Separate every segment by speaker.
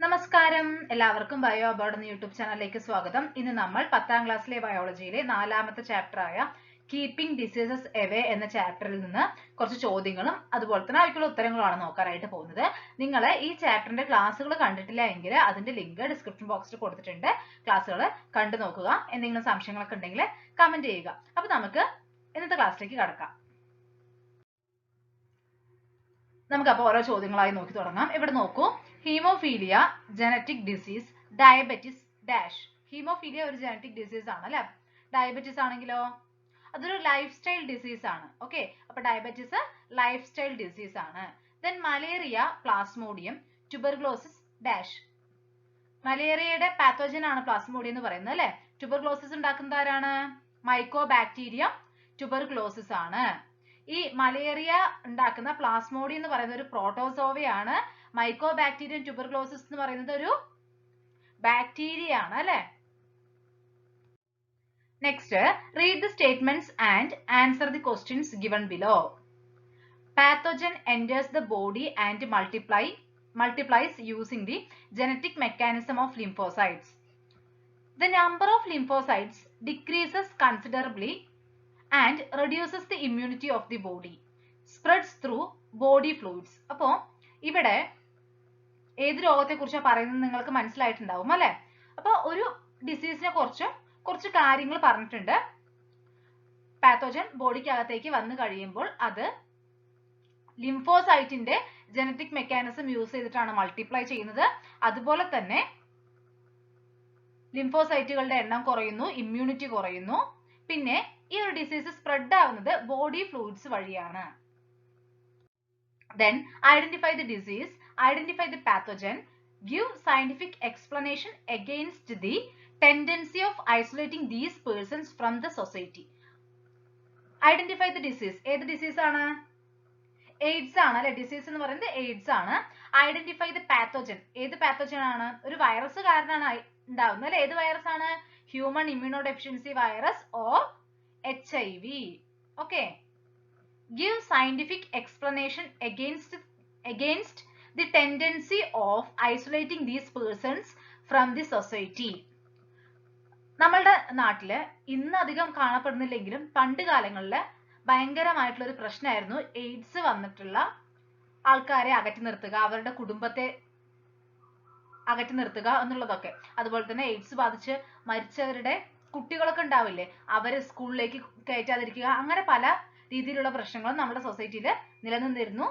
Speaker 1: നമസ്കാരം, എല്ലാവർക്കും bio aboard എന്ന യൂട്യൂബ് ചാനലിലേക്ക് സ്വാഗതം. ഇന്ന് നമ്മൾ 10ാം ക്ലാസ്സിലെ ബയോളജിയിലെ 4ാമത്തെ ചാപ്റ്ററായ കീപ്പിംഗ് ഡിസീസസ് എവേ എന്ന ചാപ്റ്ററിൽ നിന്ന് കുറച്ച് ചോദ്യങ്ങളും അതുപോലെ തന്നെ അവയ്ക്കുള്ള ഉത്തരങ്ങളുമാണ് നോക്കാനായിട്ട് പോകുന്നത്. നിങ്ങൾ ഈ ചാപ്റ്ററിന്റെ ക്ലാസ്സുകൾ കണ്ടിട്ടില്ല എങ്കിൽ അതിന്റെ ലിങ്ക് ഡിസ്ക്രിപ്ഷൻ ബോക്സിൽ കൊടുത്തിട്ടുണ്ട്. ക്ലാസ്സുകൾ കണ്ടു നോക്കുക. എന്തെങ്കിലും സംശയങ്ങളൊക്കെ ഉണ്ടെങ്കിൽ കമന്റ് ചെയ്യുക. അപ്പൊ നമുക്ക് ഇന്നത്തെ ക്ലാസ്സിലേക്ക് കടക്കാം. നമുക്കപ്പോൾ ഓരോ ചോദ്യങ്ങളായി നോക്കി തുടങ്ങാം. ഇവിടെ നോക്കൂ. Hemophilia genetic disease, diabetes dash. Hemophilia ഒരു ജനറ്റിക് ഡിസീസ് ആണ് അല്ലെ. ഡയബറ്റിസ് ആണെങ്കിലോ അതൊരു ലൈഫ് സ്റ്റൈൽ ഡിസീസ് ആണ്. ഓക്കെ, അപ്പൊ ഡയബറ്റിസ് ലൈഫ് സ്റ്റൈൽ ഡിസീസ് ആണ്. Then malaria plasmodium tuberculosis dash. മലേറിയയുടെ പാത്തോജൻ ആണ് പ്ലാസ്മോഡിയം എന്ന് പറയുന്നത് അല്ലെ. ട്യൂബർഗ്ലോസിസ് ഉണ്ടാക്കുന്നത് ആരാണ്? മൈക്കോബാക്ടീരിയം ട്യൂബർഗ്ലോസിസ് ആണ്. ഈ മലേറിയ ഉണ്ടാക്കുന്ന പ്ലാസ്മോഡിയം എന്ന് പറയുന്ന ഒരു പ്രോട്ടോസോവയാണ്. മൈക്കോബാക്ടീരിയം ട്യൂബർഗ്ലോസിസ് എന്ന് പറയുന്നത് ഒരു ബാക്ടീരിയ ആണ് അല്ലെ. Next, read the statements and answer the questions given below. Pathogen enters the body and multiplies using the genetic mechanism of lymphocytes. The number of lymphocytes decreases considerably and reduces the immunity of the body. Spreads through body fluids. അപ്പോൾ ഇവിടെ ഏത് രോഗത്തെ കുറിച്ചാണ് പറയുന്നത് നിങ്ങൾക്ക് മനസ്സിലായിട്ടുണ്ടാവും അല്ലെ. അപ്പോൾ ഒരു ഡിസീസിനെ കുറച്ച് കാര്യങ്ങൾ പറഞ്ഞിട്ടുണ്ട്. പാത്തോജൻ ബോഡിക്കകത്തേക്ക് വന്നു കഴിയുമ്പോൾ അത് ലിംഫോസൈറ്റിന്റെ ജനറ്റിക് മെക്കാനിസം യൂസ് ചെയ്തിട്ടാണ് മൾട്ടിപ്ലൈ ചെയ്യുന്നത്. അതുപോലെ തന്നെ ലിംഫോസൈറ്റുകളുടെ എണ്ണം കുറയുന്നു, ഇമ്മ്യൂണിറ്റി കുറയുന്നു. പിന്നെ ഈ ഒരു ഡിസീസ് സ്പ്രെഡ് ആവുന്നത് ബോഡി ഫ്ലൂയിഡ്സ് വഴിയാണ്. Then identify the disease, identify the pathogen, give scientific explanation against the tendency of isolating these persons from the society. Identify the disease. ഏത് ഡിസീസ് ആണ്? എയ്ഡ്സ് ആണ് അല്ലെ. ഡിസീസ് എന്ന് പറയുന്നത് എയ്ഡ്സ് ആണ്. Identify the pathogen. ഏത് pathogen ആണ്? ഒരു വൈറസ് കാരണമാണ് ഉണ്ടാവുന്നത് അല്ലെ. ഏത് വൈറസ് ആണ്? Human immuno deficiency virus or HIV. Okay. Give scientific explanation against the tendency of isolating these persons from the society. നമ്മളുടെ നാട്ടില് ഇന്ന് അധികം കാണപ്പെടുന്നില്ലെങ്കിലും പണ്ട് കാലങ്ങളിൽ ഭയങ്കരമായിട്ടുള്ള ഒരു പ്രശ്നമായിരുന്നു എയ്ഡ്സ് വന്നിട്ടുള്ള ആൾക്കാരെ അകറ്റി നിർത്തുക, അവരുടെ കുടുംബത്തെ അകറ്റി നിർത്തുക എന്നുള്ളതൊക്കെ. അതുപോലെ തന്നെ എയ്ഡ്സ് ബാധിച്ച് മരിച്ചവരുടെ കുട്ടികളൊക്കെ ഉണ്ടാവില്ലേ, അവരെ സ്കൂളിലേക്ക് കയറ്റാതിരിക്കുക, അങ്ങനെ പല രീതിയിലുള്ള പ്രശ്നങ്ങളും നമ്മുടെ സൊസൈറ്റിയിൽ നിലനിന്നിരുന്നു.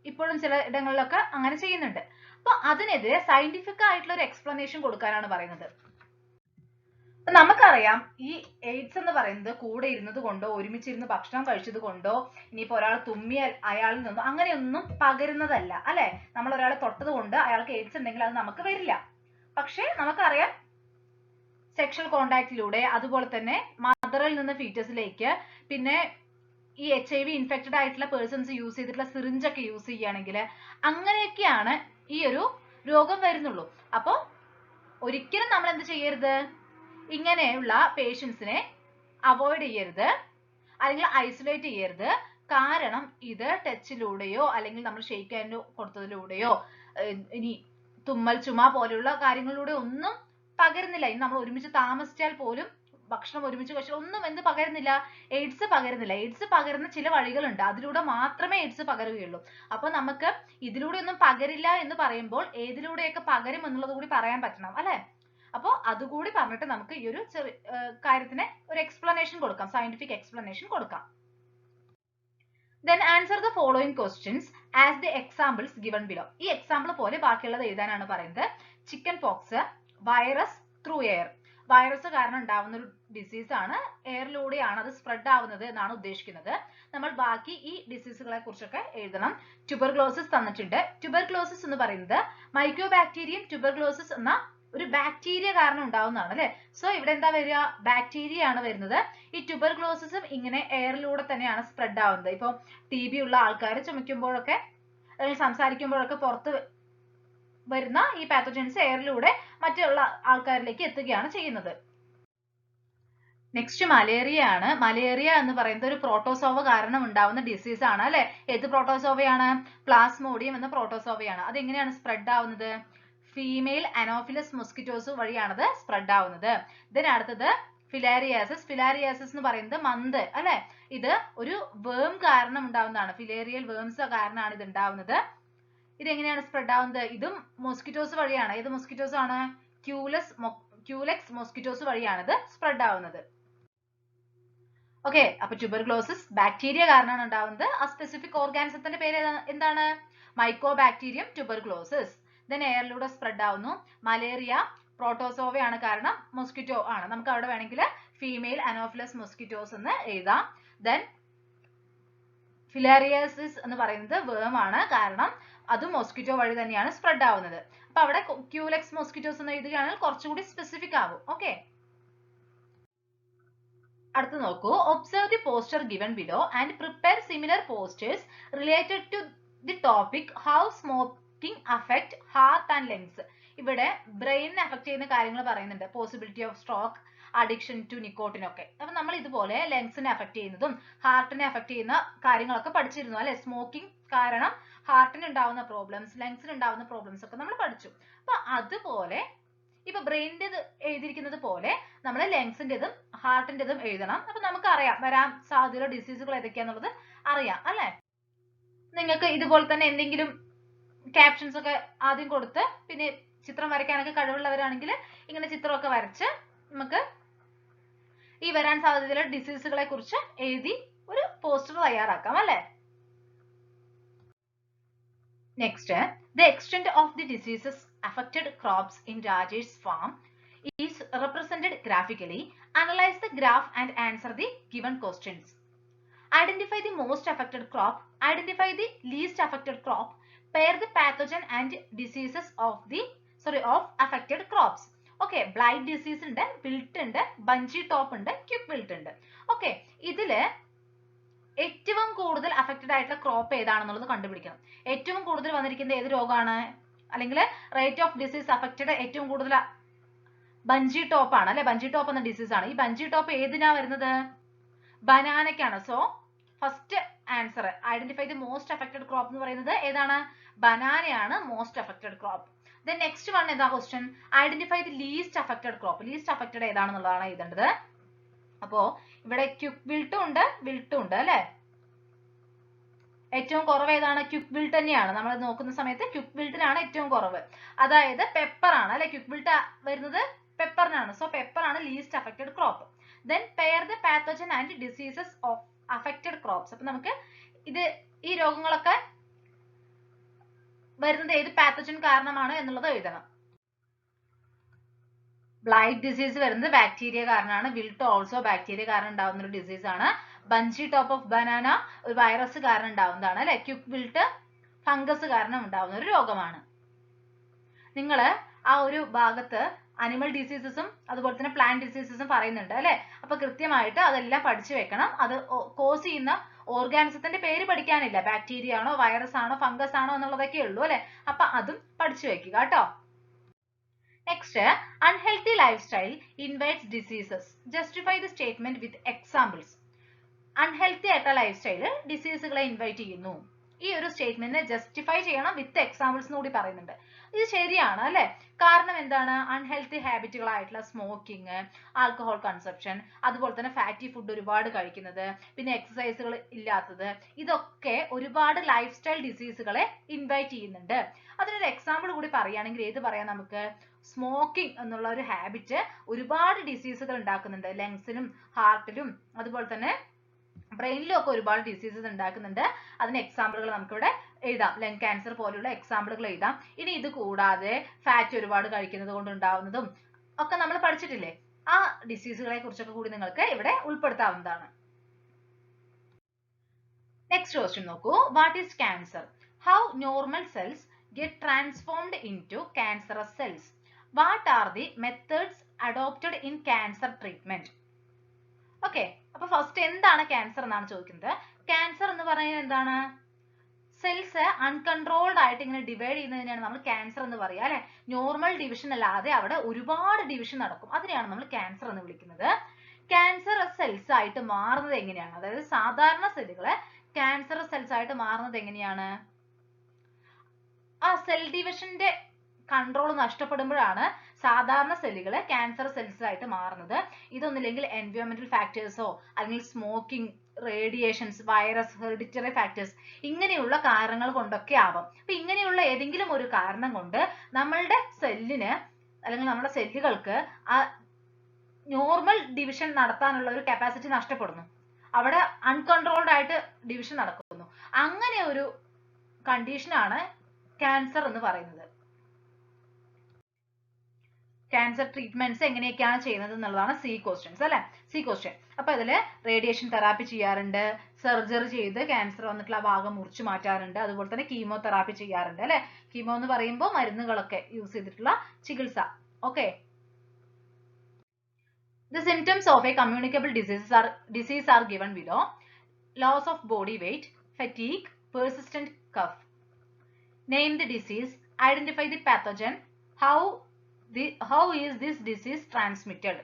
Speaker 1: ഇപ്പോഴും ചില ഇടങ്ങളിലൊക്കെ അങ്ങനെ ചെയ്യുന്നുണ്ട്. അപ്പൊ അതിനെതിരെ സയന്റിഫിക് ആയിട്ടുള്ള ഒരു എക്സ്പ്ലനേഷൻ കൊടുക്കാനാണ് പറയുന്നത്. നമുക്കറിയാം ഈ എയ്ഡ്സ് എന്ന് പറയുന്നത് കൂടെ ഇരുന്നത് കൊണ്ടോ ഒരുമിച്ചിരുന്ന് ഭക്ഷണം കഴിച്ചത് കൊണ്ടോ ഇനിയിപ്പോ ഒരാൾ തുമ്മിയാൽ അയാളിൽ നിന്നോ അങ്ങനെയൊന്നും പകരുന്നതല്ല അല്ലെ. നമ്മൾ ഒരാളെ തൊട്ടത് കൊണ്ട് അയാൾക്ക് എയ്ഡ്സ് ഉണ്ടെങ്കിൽ അത് നമുക്ക് വരില്ല. പക്ഷെ നമുക്കറിയാം സെക്ഷൽ കോണ്ടാക്റ്റിലൂടെ, അതുപോലെ തന്നെ മദറിൽ നിന്ന് ഫീറ്റസിലേക്ക്, പിന്നെ ഈ HIV ഇൻഫെക്റ്റഡ് ആയിട്ടുള്ള പേഴ്സൺസ് യൂസ് ചെയ്തിട്ടുള്ള സിറിഞ്ചൊക്കെ യൂസ് ചെയ്യുകയാണെങ്കിൽ അങ്ങനെയൊക്കെയാണ് ഈ ഒരു രോഗം വരുന്നുള്ളൂ. അപ്പോൾ ഒരിക്കലും നമ്മൾ എന്ത് ചെയ്യരുത്? ഇങ്ങനെയുള്ള പേഷ്യൻസിനെ അവോയ്ഡ് ചെയ്യരുത്, അല്ലെങ്കിൽ ഐസൊലേറ്റ് ചെയ്യരുത്. കാരണം ഇത് ടച്ചിലൂടെയോ അല്ലെങ്കിൽ നമ്മൾ ഷെയ്ക്ക് ഹാൻഡ് കൊടുത്തതിലൂടെയോ ഇനി തുമ്മൽ, ചുമ പോലെയുള്ള കാര്യങ്ങളിലൂടെ ഒന്നും പകരുന്നില്ല. ഇനി നമ്മൾ ഒരുമിച്ച് താമസിച്ചാൽ പോലും, ഭക്ഷണം ഒരുമിച്ച് കഴിച്ചാൽ ഒന്നും എന്ത് പകരുന്നില്ല? എയ്ഡ്സ് പകരുന്നില്ല. എയ്ഡ്സ് പകരുന്ന ചില വഴികളുണ്ട്, അതിലൂടെ മാത്രമേ എയ്ഡ്സ് പകരുകയുള്ളൂ. അപ്പൊ നമുക്ക് ഇതിലൂടെ ഒന്നും പകരില്ല എന്ന് പറയുമ്പോൾ ഏതിലൂടെയൊക്കെ പകരും എന്നുള്ളത് കൂടി പറയാൻ പറ്റണം അല്ലെ. അപ്പോൾ അതുകൂടി പറഞ്ഞിട്ട് നമുക്ക് ഈ ഒരു കാര്യത്തിന് ഒരു എക്സ്പ്ലനേഷൻ കൊടുക്കാം, സയന്റിഫിക് എക്സ്പ്ലനേഷൻ കൊടുക്കാം. Then answer the following questions as the examples given below. ഈ എക്സാമ്പിൾ പോലെ ബാക്കിയുള്ളത് എഴുതാനാണ് പറയുന്നത്. Chicken pox virus through air. Virus കാരണം ഉണ്ടാവുന്ന ഒരു ഡിസീസ് ആണ്. എയറിലൂടെയാണ് അത് സ്പ്രെഡ് ആവുന്നത് എന്നാണ് ഉദ്ദേശിക്കുന്നത്. നമ്മൾ ബാക്കി ഈ ഡിസീസുകളെ കുറിച്ചൊക്കെ എഴുതണം. ട്യൂബർഗ്ലോസിസ് തന്നിട്ടുണ്ട്. ട്യൂബർഗ്ലോസിസ് എന്ന് പറയുന്നത് മൈക്കോബാക്ടീരിയം ട്യൂബർഗ്ലോസിസ് എന്ന ഒരു ബാക്ടീരിയ കാരണം ഉണ്ടാവുന്നതാണ് അല്ലെ. സോ ഇവിടെ എന്താ വരിക? ബാക്ടീരിയ ആണ് വരുന്നത്. ഈ ട്യൂബർഗ്ലോസിസും ഇങ്ങനെ എയറിലൂടെ തന്നെയാണ് സ്പ്രെഡ് ആവുന്നത്. ഇപ്പൊ TB ഉള്ള ആൾക്കാർ ചുമയ്ക്കുമ്പോഴൊക്കെ അല്ലെങ്കിൽ സംസാരിക്കുമ്പോഴൊക്കെ പുറത്ത് വരുന്ന ഈ പാത്തോജൻസ് എയറിലൂടെ മറ്റുള്ള ആൾക്കാരിലേക്ക് എത്തുകയാണ് ചെയ്യുന്നത്. നെക്സ്റ്റ് മലേറിയ ആണ്. മലേറിയ എന്ന് പറയുന്നത് ഒരു പ്രോട്ടോസോവ കാരണം ഉണ്ടാവുന്ന ഡിസീസ് ആണ് അല്ലെ. ഏത് പ്രോട്ടോസോവയാണ്? പ്ലാസ്മോഡിയം എന്ന പ്രോട്ടോസോവയാണ്. അതെങ്ങനെയാണ് സ്പ്രെഡ് ആവുന്നത്? ഫീമെയിൽ അനോഫിലസ് മൊസ്കിറ്റോസ് വഴിയാണത് സ്പ്രെഡ് ആവുന്നത്. ദെൻ അടുത്തത് ഫിലാരിയാസിസ്. ഫിലാരിയാസിസ് എന്ന് പറയുന്നത് മന്ത് അല്ലെ, ഇത് ഒരു വേം കാരണം ഉണ്ടാവുന്നതാണ്. ഫിലേറിയൽ വേംസ് കാരണമാണ് ഇത് ഉണ്ടാവുന്നത്. ഇതെങ്ങനെയാണ് സ്പ്രെഡ് ആവുന്നത്? ഇതും മൊസ്കിറ്റോസ് വഴിയാണ്. ഏത് മൊസ്കിറ്റോസ് ആണ്? ക്യൂലെക്സ് മൊസ്കിറ്റോസ് വഴിയാണ് ഇത് സ്പ്രെഡ് ആവുന്നത്. ഓക്കെ, അപ്പൊ ട്യൂബർക്ലോസിസ് ബാക്ടീരിയ കാരണമാണ് ഉണ്ടാവുന്നത്. ആ സ്പെസിഫിക് ഓർഗാനിസത്തിന്റെ പേര് എന്താണ്? Mycobacterium tuberculosis. ദെൻ എയറിലൂടെ സ്പ്രെഡ് ആവുന്നു. മലേറിയ പ്രോട്ടോസോവയാണ് കാരണം, മൊസ്കിറ്റോ ആണ്. നമുക്ക് അവിടെ വേണമെങ്കിൽ ഫീമെയിൽ അനോഫിലസ് മൊസ്കിറ്റോസ് എന്ന് എഴുതാം. ദെൻ ഫിലാരിയാസിസ് എന്ന് പറയുന്നത് വേം ആണ് കാരണം അതും മൊസ്കിറ്റോ വഴി തന്നെയാണ് സ്പ്രെഡ് ആവുന്നത്. അപ്പൊ അവിടെ ക്യൂലെക്സ് മൊസ്കിറ്റോസ് എന്ന് എഴുതുകയാണെങ്കിൽ കുറച്ചുകൂടി സ്പെസിഫിക് ആവും. ഓക്കെ, അടുത്ത് നോക്കൂ. Observe the poster given below and prepare similar posters related to the topic how smoking affect heart and lungs. ഇവിടെ ബ്രെയിനിനെ അഫക്ട് ചെയ്യുന്ന കാര്യങ്ങൾ പറയുന്നുണ്ട്. Possibility of stroke, addiction to nicotine ഒക്കെ. അപ്പൊ നമ്മൾ ഇതുപോലെ ലങ്സിനെ അഫക്ട് ചെയ്യുന്നതും ഹാർട്ടിനെ അഫക്ട് ചെയ്യുന്ന കാര്യങ്ങളൊക്കെ പഠിച്ചിരുന്നു അല്ലെ. സ്മോക്കിംഗ് കാരണം ഹാർട്ടിന് ഉണ്ടാവുന്ന പ്രോബ്ലംസ്, ലങ്സിന് ഉണ്ടാവുന്ന പ്രോബ്ലംസ് ഒക്കെ നമ്മൾ പഠിച്ചു. അപ്പൊ അതുപോലെ ഇപ്പൊ ബ്രെയിനിന്റെ എഴുതിയിരിക്കുന്നത് പോലെ നമ്മൾ ലങ്സിന്റെതും ഹാർട്ടിന്റെതും എഴുതണം. അപ്പൊ നമുക്കറിയാം വരാൻ സാധ്യതയുള്ള ഡിസീസുകൾ ഏതൊക്കെയാന്നുള്ളത് അറിയാം അല്ലെ. നിങ്ങൾക്ക് ഇതുപോലെ തന്നെ എന്തെങ്കിലും ക്യാപ്ഷൻസ് ഒക്കെ ആദ്യം കൊടുത്ത് പിന്നെ ചിത്രം വരയ്ക്കാനൊക്കെ കഴിവുള്ളവരാണെങ്കിൽ ഇങ്ങനെ ചിത്രമൊക്കെ വരച്ച് നമുക്ക് ഈ വരാൻ സാധ്യതയുള്ള ഡിസീസുകളെ കുറിച്ച് എഴുതി ഒരു പോസ്റ്റർ തയ്യാറാക്കാം അല്ലെ. Next, the extent of the diseases affected crops in Rajesh farm is represented graphically. Analyze the graph and answer the given questions. Identify the most affected crop, identify the least affected crop, pair the pathogen and diseases of affected crops. Okay, blight disease ഉണ്ട്, wilt ഉണ്ട്, bunchy top ഉണ്ട്, quick wilt ഉണ്ട്. Okay, ഇതില് ഏറ്റവും കൂടുതൽ affected ആയിട്ടുള്ള crop ഏതാണെന്നുള്ളത് കണ്ടുപിടിക്കണം. ഏറ്റവും കൂടുതൽ വന്നിരിക്കുന്നത് ഏത് രോഗമാണ്, അല്ലെങ്കിൽ റേറ്റ് ഓഫ് ഡിസീസ് അഫക്റ്റഡ് ഏറ്റവും കൂടുതൽ ബഞ്ചി ടോപ്പ് ആണ് അല്ലെ. ബഞ്ചി ടോപ്പ് എന്ന ഡിസീസ് ആണ്. ഈ ബഞ്ചി ടോപ്പ് ഏതിനാ വരുന്നത്? ബനാനയ്ക്കാണ്. So first answer identify the most affected crop എന്ന് പറയുന്നത് ഏതാണ്? ബനാനയാണ് most affected crop. Then next one എന്താ question? Identify the least affected crop. Least affected ഏതാണെന്നുള്ളതാണ് എഴുതേണ്ടത്. അപ്പോ ഇവിടെ ക്വിക്ക് വിൽട്ടും ഉണ്ട്, വിൽട്ടും ഉണ്ട് അല്ലെ. ഏറ്റവും കുറവ് ഏതാണ്? ക്വിക്ക് വിൽട്ട് തന്നെയാണ്. നമ്മൾ നോക്കുന്ന സമയത്ത് ക്വിക്ക് വിൽട്ടിനാണ് ഏറ്റവും കുറവ്. അതായത് പെപ്പർ ആണ് അല്ലെ. ക്വിക്ക് വിൽട്ട് വരുന്നത് പെപ്പറിനാണ്. സോ പെപ്പർ ആണ് least affected crop. Then pair the pathogen and diseases of affected crops. അപ്പൊ നമുക്ക് ഈ രോഗങ്ങളൊക്കെ വരുന്നത് ഏത് പാത്തോജൻ കാരണമാണ് എന്നുള്ളത് എഴുതണം. ബ്ലൈറ്റ് ഡിസീസ് വരുന്നത് ബാക്ടീരിയ കാരണമാണ്. വിൽട്ട് ഓൾസോ ബാക്ടീരിയ കാരണം ഉണ്ടാവുന്ന ഒരു ഡിസീസ് ആണ്. ബഞ്ചി ടോപ്പ് ഓഫ് ബനാന ഒരു വൈറസ് കാരണം ഉണ്ടാവുന്നതാണ് അല്ലെ. ക്വിക്ക് വിൽട്ട് ഫംഗസ് കാരണം ഉണ്ടാവുന്ന ഒരു രോഗമാണ്. നിങ്ങൾ ആ ഒരു ഭാഗത്ത് അനിമൽ ഡിസീസസും അതുപോലെ തന്നെ പ്ലാന്റ് ഡിസീസസും പറയുന്നുണ്ട് അല്ലെ. അപ്പൊ കൃത്യമായിട്ട് അതെല്ലാം പഠിച്ചു വെക്കണം. അത് കോസ് ചെയ്യുന്ന ഓർഗാനിസത്തിന്റെ പേര് പഠിക്കാനില്ല. ബാക്ടീരിയ ആണോ, വൈറസ് ആണോ, ഫംഗസ് ആണോ എന്നുള്ളതൊക്കെ ഉള്ളൂ അല്ലെ. അപ്പൊ അതും പഠിച്ചു വെക്കുക കേട്ടോ. Next, unhealthy lifestyle invites diseases. Justify the statement with examples. Unhealthy ആയിട്ടുള്ള ലൈഫ് സ്റ്റൈല് ഡിസീസുകളെ ഇൻവൈറ്റ് ചെയ്യുന്നു. ഈ ഒരു സ്റ്റേറ്റ്മെന്റിനെ ജസ്റ്റിഫൈ ചെയ്യണം വിത്ത് എക്സാമ്പിൾസ് കൂടി പറയുന്നുണ്ട്. ഇത് ശരിയാണ് അല്ലെ. കാരണം എന്താണ്? അൺഹെൽത്തി ഹാബിറ്റുകളായിട്ടുള്ള സ്മോക്കിംഗ്, ആൽക്കഹോൾ കൺസപ്ഷൻ, അതുപോലെ തന്നെ ഫാറ്റി ഫുഡ് ഒരുപാട് കഴിക്കുന്നത്, പിന്നെ എക്സസൈസുകൾ ഇല്ലാത്തത്, ഇതൊക്കെ ഒരുപാട് ലൈഫ് സ്റ്റൈൽ ഡിസീസുകളെ ഇൻവൈറ്റ് ചെയ്യുന്നുണ്ട്. അതിനൊരു എക്സാമ്പിൾ കൂടി പറയുകയാണെങ്കിൽ ഏത് പറയാം നമുക്ക്? സ്മോക്കിംഗ് എന്നുള്ള ഒരു ഹാബിറ്റ് ഒരുപാട് ഡിസീസുകൾ ഉണ്ടാക്കുന്നുണ്ട്. ലങ്സിനും ഹാർട്ടിലും അതുപോലെ തന്നെ ബ്രെയിനിലും ഒക്കെ ഒരുപാട് ഡിസീസസ് ഉണ്ടാക്കുന്നുണ്ട്. അതിന് എക്സാമ്പിളുകൾ നമുക്കിവിടെ എഴുതാം. ലങ് ക്യാൻസർ പോലുള്ള എക്സാമ്പിളുകൾ എഴുതാം. ഇനി ഇത് കൂടാതെ ഫാറ്റ് ഒരുപാട് കഴിക്കുന്നത് കൊണ്ട് ഉണ്ടാവുന്നതും ഒക്കെ നമ്മൾ പഠിച്ചിട്ടില്ലേ. ആ ഡിസീസുകളെ കുറിച്ചൊക്കെ കൂടി നിങ്ങൾക്ക് ഇവിടെ ഉൾപ്പെടുത്താവുന്നതാണ്. നെക്സ്റ്റ് ക്വസ്റ്റ്യൻ നോക്കൂ. What is cancer? How normal cells get transformed into cancerous cells? What are the methods adopted in cancer treatment? Okay, അപ്പൊ ഫസ്റ്റ് എന്താണ് ക്യാൻസർ എന്നാണ് ചോദിക്കുന്നത്. ക്യാൻസർ എന്ന് പറയുന്നത് എന്താണ്? സെൽസ് അൺകൺട്രോൾഡ് ആയിട്ട് ഇങ്ങനെ ഡിവൈഡ് ചെയ്യുന്നതിനാണ് നമ്മൾ ക്യാൻസർ എന്ന് പറയുക അല്ലെ. നോർമൽ ഡിവിഷൻ അല്ലാതെ അവിടെ ഒരുപാട് ഡിവിഷൻ നടക്കും. അതിനെയാണ് നമ്മൾ ക്യാൻസർ എന്ന് വിളിക്കുന്നത്. ക്യാൻസറസ് സെൽസ് ആയിട്ട് മാറുന്നത് എങ്ങനെയാണ്? അതായത് സാധാരണ സെല്ലുകള് ക്യാൻസറസ് സെൽസ് ആയിട്ട് മാറുന്നത് എങ്ങനെയാണ്? ആ സെൽ ഡിവിഷന്റെ കൺട്രോൾ നഷ്ടപ്പെടുമ്പോഴാണ് സാധാരണ സെല്ലുകൾ ക്യാൻസർ സെൽസ് ആയിട്ട് മാറുന്നത്. ഇതൊന്നില്ലെങ്കിൽ എൻവയോൺമെന്റൽ ഫാക്ടേഴ്സോ അല്ലെങ്കിൽ smoking, radiations, virus, hereditary factors ഇങ്ങനെയുള്ള കാരണങ്ങൾ കൊണ്ടൊക്കെ ആവാം. അപ്പൊ ഇങ്ങനെയുള്ള ഏതെങ്കിലും ഒരു കാരണം കൊണ്ട് നമ്മളുടെ സെല്ലിന് അല്ലെങ്കിൽ നമ്മുടെ സെല്ലുകൾക്ക് ആ നോർമൽ ഡിവിഷൻ നടത്താനുള്ള ഒരു കപ്പാസിറ്റി നഷ്ടപ്പെടുന്നു. അവിടെ അൺകൺട്രോൾഡ് ആയിട്ട് ഡിവിഷൻ നടക്കുന്നു. അങ്ങനെ ഒരു കണ്ടീഷനാണ് ക്യാൻസർ എന്ന് പറയുന്നത്. ക്യാൻസർ ട്രീറ്റ്മെന്റ്സ് എങ്ങനെയൊക്കെയാണ് ചെയ്യുന്നത് എന്നുള്ളതാണ് സി ക്വസ്റ്റ്യൻസ് അല്ലെ. C question. അപ്പൊ ഇതില് റേഡിയേഷൻ തെറാപ്പി ചെയ്യാറുണ്ട്, സർജറി ചെയ്ത് ക്യാൻസർ വന്നിട്ടുള്ള ഭാഗം മുറിച്ചു മാറ്റാറുണ്ട്, അതുപോലെ തന്നെ കീമോതെറാപ്പി ചെയ്യാറുണ്ട് അല്ലെ. കീമോ എന്ന് പറയുമ്പോൾ മരുന്നുകളൊക്കെ യൂസ് ചെയ്തിട്ടുള്ള ചികിത്സ. Okay. The symptoms of a communicable disease are given below. Loss of body weight, fatigue, persistent cough. Name the disease, identify the pathogen, how is this disease transmitted?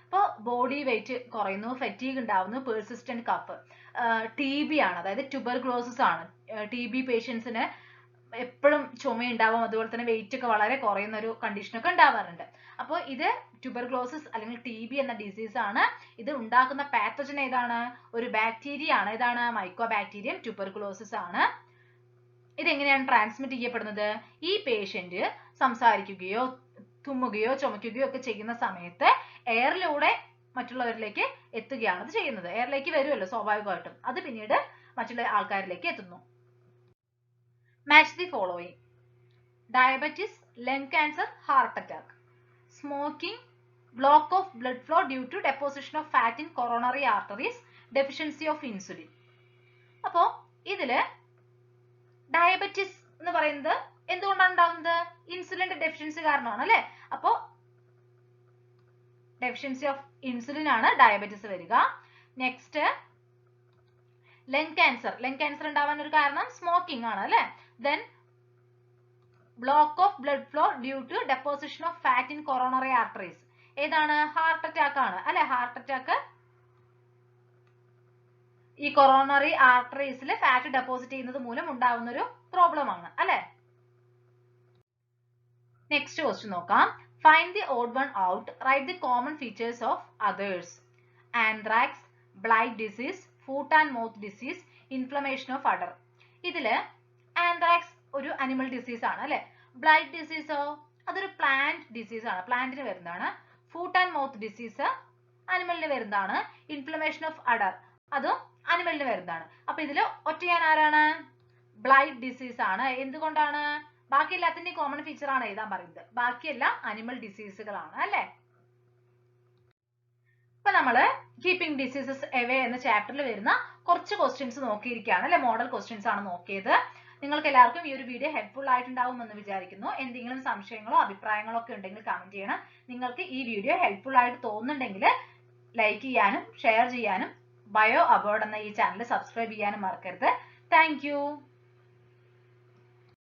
Speaker 1: അപ്പോൾ body weight കുറയുന്നു, fatigue ഉണ്ടാവുന്നു, persistent cough, TB ആണ്, അതായത് tuberculosis ആണ്. TB പേഷ്യൻസിന് എപ്പോഴും ചുമയുണ്ടാവും, അതുപോലെ തന്നെ വെയിറ്റ് ഒക്കെ വളരെ കുറയുന്ന ഒരു കണ്ടീഷനൊക്കെ ഉണ്ടാവാറുണ്ട്. അപ്പോൾ ഇത് ട്യൂബർക്ലോസിസ് അല്ലെങ്കിൽ TB എന്ന ഡിസീസ് ആണ്. ഇത് ഉണ്ടാക്കുന്ന പാത്തജൻ ഏതാണ്? ഒരു ബാക്ടീരിയ ആണ്. ഏതാണ്? മൈക്കോബാക്ടീരിയം ട്യൂബർക്ലോസിസ് ആണ്. ഇതെങ്ങനെയാണ് ട്രാൻസ്മിറ്റ് ചെയ്യപ്പെടുന്നത്? ഈ പേഷ്യന്റ് സംസാരിക്കുകയോ തുമ്മുകയോ ചുമക്കുകയോ ഒക്കെ ചെയ്യുന്ന സമയത്ത് എയറിലൂടെ മറ്റുള്ളവരിലേക്ക് എത്തുകയാണ് അത് ചെയ്യുന്നത്. എയറിലേക്ക് വരുമല്ലോ സ്വാഭാവികമായിട്ടും, അത് പിന്നീട് മറ്റുള്ള ആൾക്കാരിലേക്ക് എത്തുന്നു. Match the following: diabetes, lung cancer, heart attack. Smoking, block of blood flow due to deposition of fat in coronary arteries, deficiency of insulin. അപ്പോ ഇതില് ഡയബറ്റിസ് എന്ന് പറയുന്നത് എന്തുകൊണ്ടാണ് ഉണ്ടാകുന്നത്? ഇൻസുലിന്റെ ഡെഫിഷ്യൻസി കാരണമാണ് അല്ലെ. അപ്പോ ഡെഫിഷ്യൻസി ഓഫ് ഇൻസുലിൻ ആണ് ഡയബറ്റിസ് വരിക. Next lung cancer. Lung cancer ഉണ്ടാവാൻ ഒരു കാരണം സ്മോക്കിംഗ് ആണ് അല്ലെ. Then block of blood flow due to deposition of fat in coronary arteries. ഏതാണ്? ഹാർട്ട് അറ്റാക്ക് ആണ് അല്ലെ. ഹാർട്ട് അറ്റാക്ക് ഈ കൊറോണറി ആർട്ടറീസിൽ ഫാറ്റ് ഡെപ്പോസിറ്റ് ചെയ്യുന്നത് മൂലം ഉണ്ടാവുന്ന ഒരു പ്രോബ്ലം ആണ് അല്ലെ. നെക്സ്റ്റ് ക്വസ്റ്റ്യൻ നോക്കാം. Find the odd one out, right the common features of others. Anthrax, blight disease, foot and mouth disease, inflammation of udder. ഇതില് ആന്ത്രാക്സ് ഒരു അനിമൽ ഡിസീസ് ആണ് അല്ലെ. ബ്ലൈറ്റ് ഡിസീസോ അതൊരു പ്ലാന്റ് ഡിസീസ് ആണ്, പ്ലാന്റിന് വരുന്നതാണ്. ഫൂട്ട് ആൻഡ് മൗത്ത് ഡിസീസ് അനിമലിന് വരുന്നതാണ്. Inflammation of അഡർ അതും അനിമലിന് വരുന്നതാണ്. അപ്പൊ ഇതിൽ ഒറ്റയാൻ ആരാണ്? ബ്ലൈറ്റ് ഡിസീസ് ആണ്. എന്തുകൊണ്ടാണ്? ബാക്കി എല്ലാത്തിന്റെയും കോമൺ ഫീച്ചർ ആണ് എഴുതാൻ പറയുന്നത്. ബാക്കിയെല്ലാം അനിമൽ ഡിസീസുകളാണ് അല്ലെ. ഇപ്പൊ നമ്മള് കീപ്പിംഗ് ഡിസീസസ് എവേ എന്ന ചാപ്റ്ററിൽ വരുന്ന കുറച്ച് ക്വസ്റ്റ്യൻസ് നോക്കിയിരിക്കുകയാണ് അല്ലെ. മോഡൽ ക്വസ്റ്റ്യൻസ് ആണ് നോക്കിയത്. നിങ്ങൾക്ക് എല്ലാവർക്കും ഈ ഒരു വീഡിയോ ഹെൽപ്ഫുൾ ആയിട്ടുണ്ടാവും എന്ന് വിചാരിക്കുന്നു. എന്തെങ്കിലും സംശയങ്ങളോ അഭിപ്രായങ്ങളോ ഒക്കെ ഉണ്ടെങ്കിൽ കമന്റ് ചെയ്യണം. നിങ്ങൾക്ക് ഈ വീഡിയോ ഹെൽപ്ഫുൾ ആയിട്ട് തോന്നുന്നുണ്ടെങ്കിൽ ലൈക്ക് ചെയ്യാനും ഷെയർ ചെയ്യാനും ബയോ അബോർഡ് എന്ന ഈ ചാനൽ സബ്സ്ക്രൈബ് ചെയ്യാനും മറക്കരുത്. Thank you.